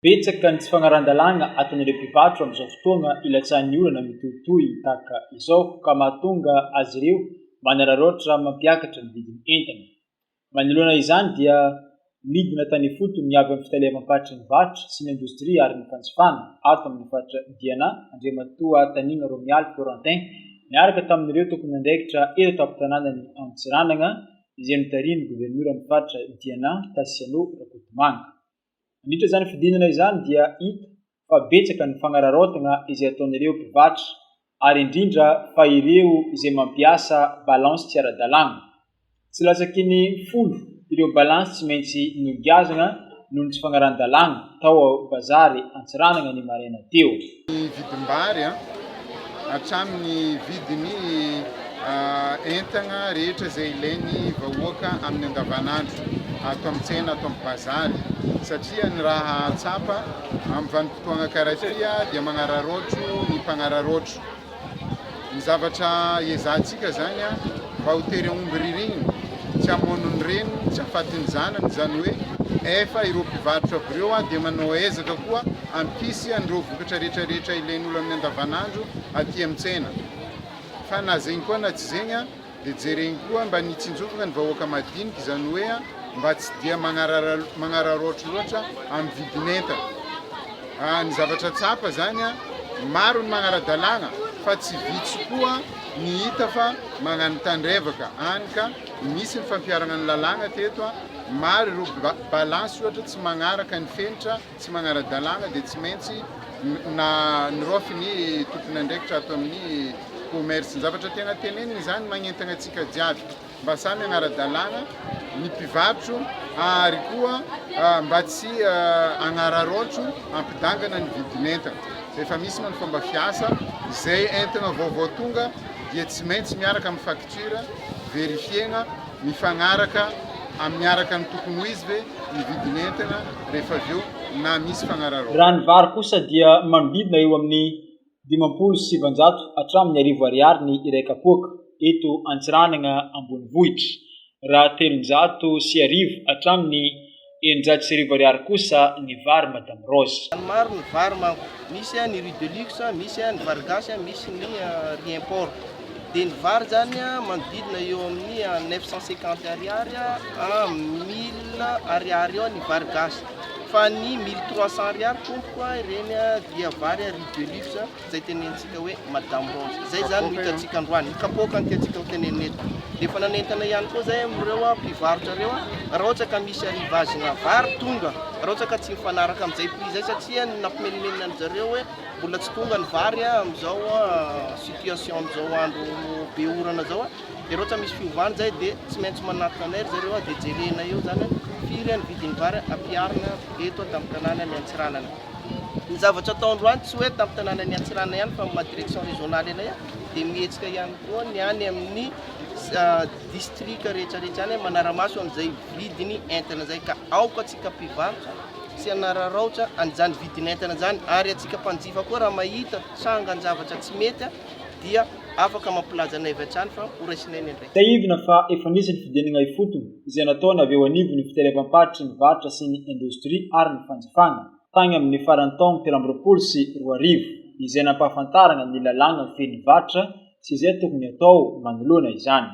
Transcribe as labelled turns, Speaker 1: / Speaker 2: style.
Speaker 1: Betsaka ny tsy fagnaran-dalàna ataon'ireo mpivarotra amin'izao fotoana ilatsahan'ny olana mitohitohy tahaka izao ka mahatonga azy ireo manararaotra mampiakatra ny vidiny entana. Manoloana izany dia midina tany fotony ny avy amin'ny fitaliavam-patry ny varotra sy ny indostria ary ny fanjifana ato amin'ny faritra Diana, Andriamatoa Tanina Romialy Florentin miaraka tamin'ireo tompony andraikitra eto tampon-tanànany Antsiranana izay notarian'ny governoran'ny faritra Diana Tasiano Rakotomanga. Mandritra izany fidinana izany dia hita fa betsaka ny fagnararaotana izay ataon'ireo mpivarotra ary indrindra fa ireo izay mampiasa balansy tsy ara-dalàna. Tsy latsaky ny 10 ireo balansy tsy maintsy nongazana noho ny tsy fagnaran-dalàna tao bazary Antsiranana ny maraina teo.
Speaker 2: Ny vidim-bary hatramin'ny vidiny entana rehetra izay ilainy vahoaka amin'ny andavanandro ato amin'ny tsena, ato amin'ny bazary, satria ny raha tsapa amin'ny vanim-potoana karahatria dia magnararaotro ny mpagnararaotro. Ny zavatra ezahantsika zany mba ho tery omby ririny, tsy hamonony reny, tsy hafatin'ny zanany, zany hoe efa ireo mpivarotra aby ireo dia manao ezaka koa hampisy an'ireo vokatra rehetrarehetra ilain'olo amin'ny andavanandro aty amin'ny tsena. Fa na zegny koa na tsy zegny dia jereny koa mba nitsinjovana ny vahoaka madinika, izany hoe mba tsy dia magnararaotro loatra amin'ny vidin'entana. Ny zavatra tsapa zany maro ny magnara-dalàna fa tsy vitsy koa ny hita fa magnano tandrevaka any ka misy ny fampiarana ny lalàna teto. Maro ireo balansy ohatra tsy magnaraka ny fenitra, tsy magnara-dalàna dia tsy maintsy nirofy ny tompony andraikitra ato amin'ny commerce. Ny zavatra tena teneniny zany magnentana antsika jiaby mba samy agnara-dalàna ny mpivarotro ary koa mba tsy agnararaotro ampidangana ny vidin'entana. Efa misy ny fomba fiasa izay entana vaovao tonga dia tsy maintsy miaraka amin'ny facture verifiena mifagnaraka miaraka ny tokony ho izy ve ny vidin'entana rehefa avy eo na misy fagnararaotro.
Speaker 1: Raha ny vary kosa dia manodidina eo amin'ny 507 hatramin'ny 1000 ny iray kapoaka eto Antsiranana ambonivohitra. Raha 310 hatramin'ny 900 kosa ny vary Madame Rose.
Speaker 3: Maro ny vary misy ny riz de luxe, misy ny vary gasy, misy ny riz import. Dia ny vary zany manodidina eo amin'ny 950 ariary a 1000 ariary eo ny vary gasy. Fa ny 1300 ariary tompoka ireny dia vary riz de luxe izay tenentsika hoe Madame Rose. Zay zany no hitantsika androany, kapoaka ny tiantsika ho tenenina eto. Dia fa nanentana ihany koa zay amin'ireo mpivarotra ireo raha ohatra ka misy arrivagena vary tonga, raha ohatra ka tsy mifanaraka amin'izay prix zay satria nampimenimenina an'zareo hoe mbola tsy tonga ny vary amin'izao situation amin'izao andro be orana zao. Dia raha ohatra misy fiovana zay dia tsy maintsy manatona anay zareo dia jerena eo zany firy ny vidin'ny vary ampiarina eto tamin'ny tanànan'ny Antsiranana. Ny zavatra atao androany tsy hoe tamin'ny tanànan'ny Antsiranana ihany fa amin'ny direction régionale anay dia mihetsika ihany koa ny any amin'ny district rehetrarehetra any manara-maso amin'izay vidiny entana zay ka aoka atsika mpivarotra sy hanararaotra an'izany vidiny entana zany ary atsika mpanjifa koa raha mahita tranga ny zavatra tsy mety dia afaka mampilaza anay avy hatrany fa horaisinay ndraiky.
Speaker 1: Taivina fa efa nisy ny fidinana ifotony izay nataony avy eo anivon'ny fitaliavam-patry ny varotra sy ny indostria ary ny fanjifana tany amin'ny faran'ny taona 2020 sy 2021 izay nampahafantarana ny lalàna feno varotra sy izay tokony atao manoloana izany.